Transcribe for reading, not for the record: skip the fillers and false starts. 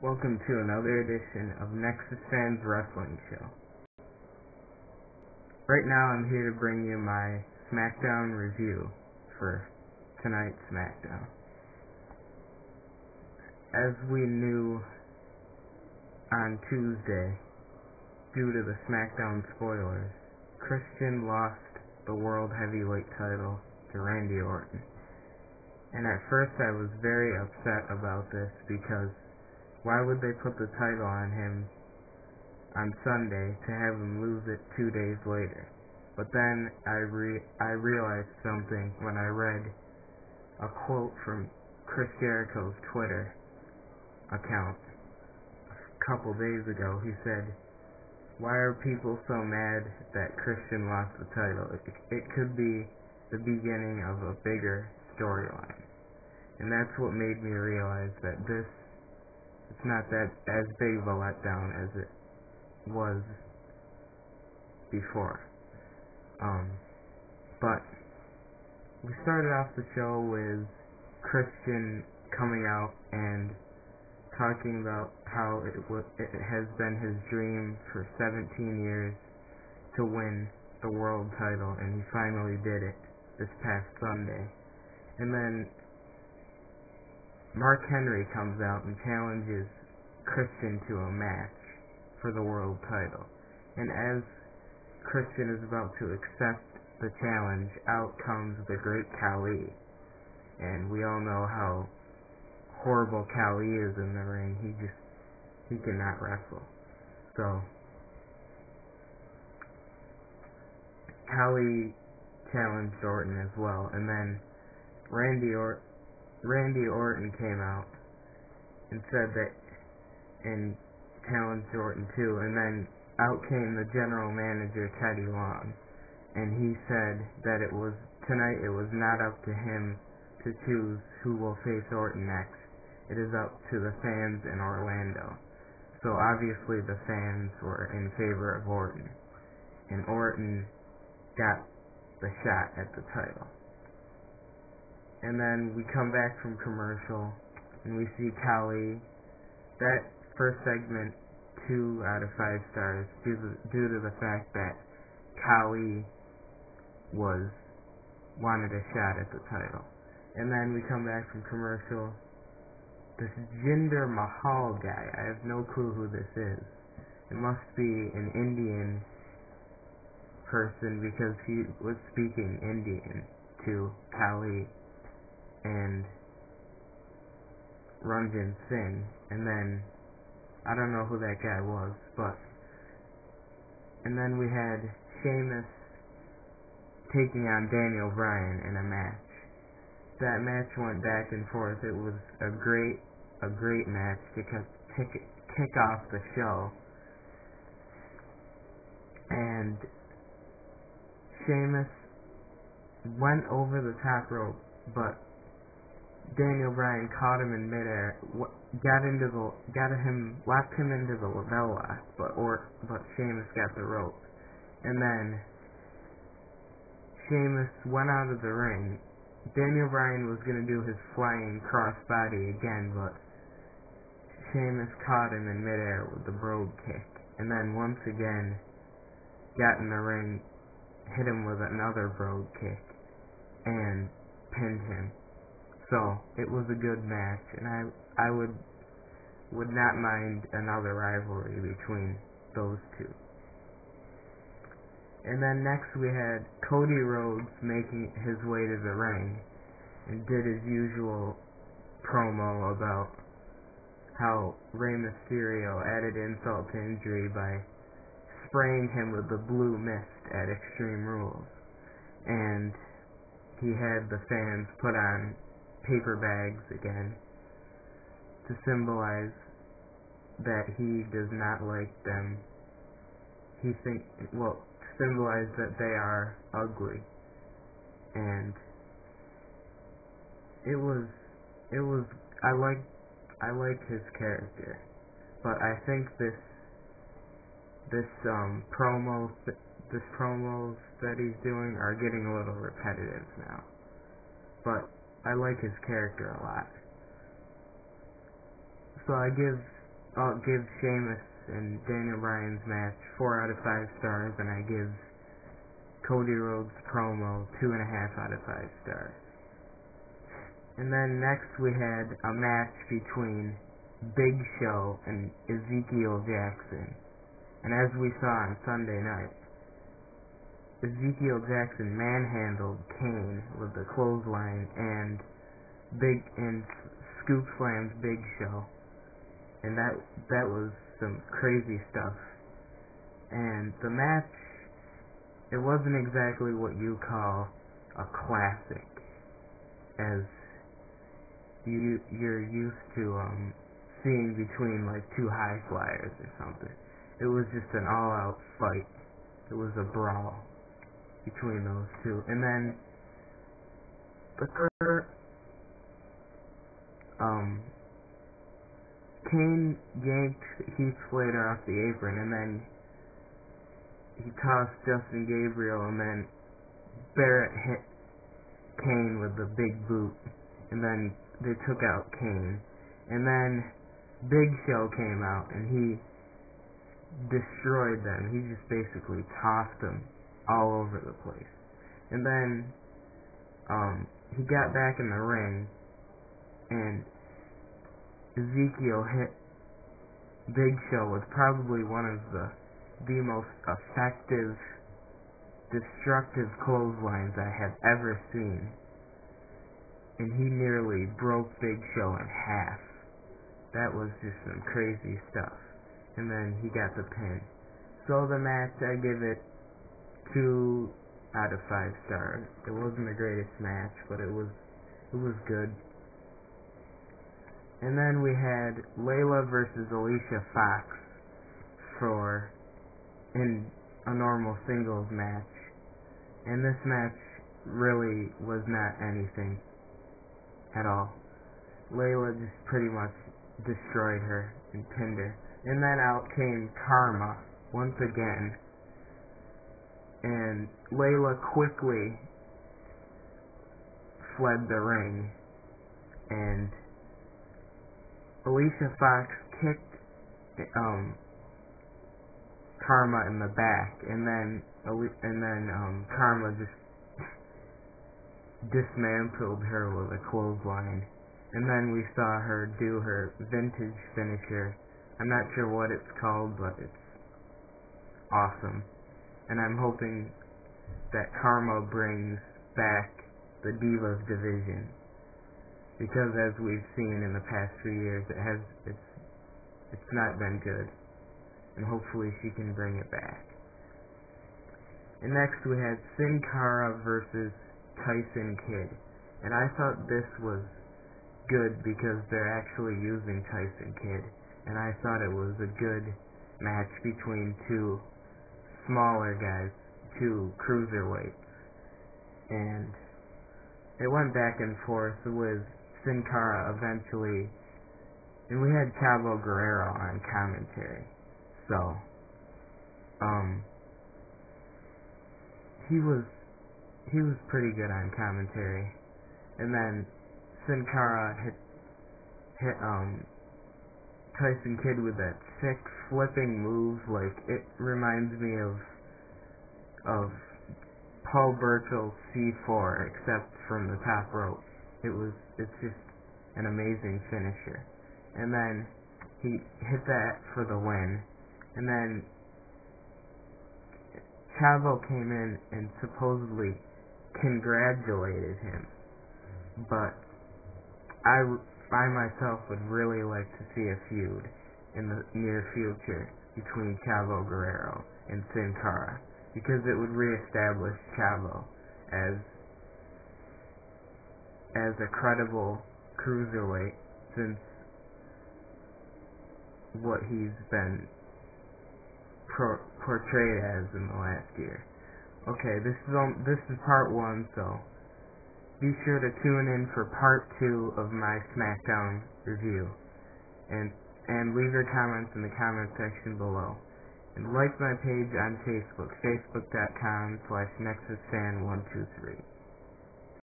Welcome to another edition of Nexus Fans Wrestling Show. Right now I'm here to bring you my SmackDown review for tonight's SmackDown. As we knew on Tuesday, due to the SmackDown spoilers, Christian lost the World Heavyweight title to Randy Orton. And at first I was very upset about this because why would they put the title on him on Sunday to have him lose it 2 days later? But then I realized something when I read a quote from Chris Jericho's Twitter account a couple days ago. He said, "Why are people so mad that Christian lost the title? It could be the beginning of a bigger storyline." And that's what made me realize that it's not that as big of a letdown as it was before. But we started off the show with Christian coming out and talking about how it has been his dream for 17 years to win the world title, and he finally did it this past Sunday. And then Mark Henry comes out and challenges Christian to a match for the world title. And as Christian is about to accept the challenge, out comes the great Khali. And we all know how horrible Khali is in the ring. He cannot wrestle. So Khali challenged Orton as well. And then Randy Orton came out and said that, and challenged Orton too, and then out came the general manager Teddy Long, and he said that tonight it was not up to him to choose who will face Orton next. It is up to the fans in Orlando. So obviously the fans were in favor of Orton, and Orton got the shot at the title. And then we come back from commercial, and we see Khali. That first segment, 2 out of 5 stars, due to the fact that Khali wanted a shot at the title. And then we come back from commercial. This Jinder Mahal guy, I have no clue who this is. It must be an Indian person because he was speaking Indian to Khali and Ranjin Singh, and then I don't know who that guy was, and then we had Sheamus taking on Daniel Bryan in a match. That match went back and forth. It was a great match to kick off the show, and Sheamus went over the top rope, but Daniel Bryan caught him in midair, locked him into the label lock, but Sheamus got the rope. And then Sheamus went out of the ring. Daniel Bryan was going to do his flying crossbody again, but Sheamus caught him in midair with the brogue kick. And then once again got in the ring, hit him with another brogue kick, and pinned him. So it was a good match, and I would not mind another rivalry between those two. And then next we had Cody Rhodes making his way to the ring and did his usual promo about how Rey Mysterio added insult to injury by spraying him with the blue mist at Extreme Rules. And he had the fans put on paper bags again to symbolize that he does not like them. Symbolize that they are ugly. And I like his character, but I think this promos that he's doing are getting a little repetitive now. But I like his character a lot. So I give I'll give Sheamus and Daniel Bryan's match 4 out of 5 stars, and I give Cody Rhodes' promo 2.5 out of 5 stars. And then next we had a match between Big Show and Ezekiel Jackson. And as we saw on Sunday night, Ezekiel Jackson manhandled Kane with the clothesline and scoop slammed Big Show. And that was some crazy stuff. And the match, it wasn't exactly what you call a classic, as you're used to seeing between like two high flyers or something. It was just an all-out fight. It was a brawl between those two. And then Kane yanked Heath Slater off the apron, and then he tossed Justin Gabriel, and then Barrett hit Kane with the big boot, and then they took out Kane. And then Big Show came out, and he destroyed them. He just basically tossed them all over the place. And then he got back in the ring, and Ezekiel hit Big Show with probably one of the most effective, destructive clotheslines I have ever seen. And he nearly broke Big Show in half. That was just some crazy stuff. And then he got the pin. So the match, I give it 2 out of 5 stars. It wasn't the greatest match, but it was good. And then we had Layla versus Alicia Fox in a normal singles match. And this match really was not anything at all. Layla just pretty much destroyed her and pinned her. And then out came Karma once again. And Layla quickly fled the ring, and Alicia Fox kicked Karma in the back, and then Karma just dismantled her with a clothesline. And then we saw her do her vintage finisher. I'm not sure what it's called, but it's awesome. And I'm hoping that Karma brings back the Divas division, because as we've seen in the past few years, it's not been good, and hopefully she can bring it back. And next we had Sin Cara versus Tyson Kidd, and I thought this was good because they're actually using Tyson Kidd, and I thought it was a good match between two smaller guys, two cruiserweights, and it went back and forth with Sin Cara eventually, and we had Chavo Guerrero on commentary, so he was pretty good on commentary. And then Sin Cara hit Tyson Kidd with that sick flipping move. Like, it reminds me of Paul Burchill's C4, except from the top rope. It's just an amazing finisher. And then he hit that for the win. And then Chavo came in and supposedly congratulated him. But I myself would really like to see a feud in the near future between Chavo Guerrero and Sin Cara, because it would reestablish Chavo as a credible cruiserweight since what he's been portrayed as in the last year. Okay, this is part 1, so be sure to tune in for part 2 of my SmackDown review, and leave your comments in the comment section below. And like my page on Facebook, facebook.com/NexusFan123.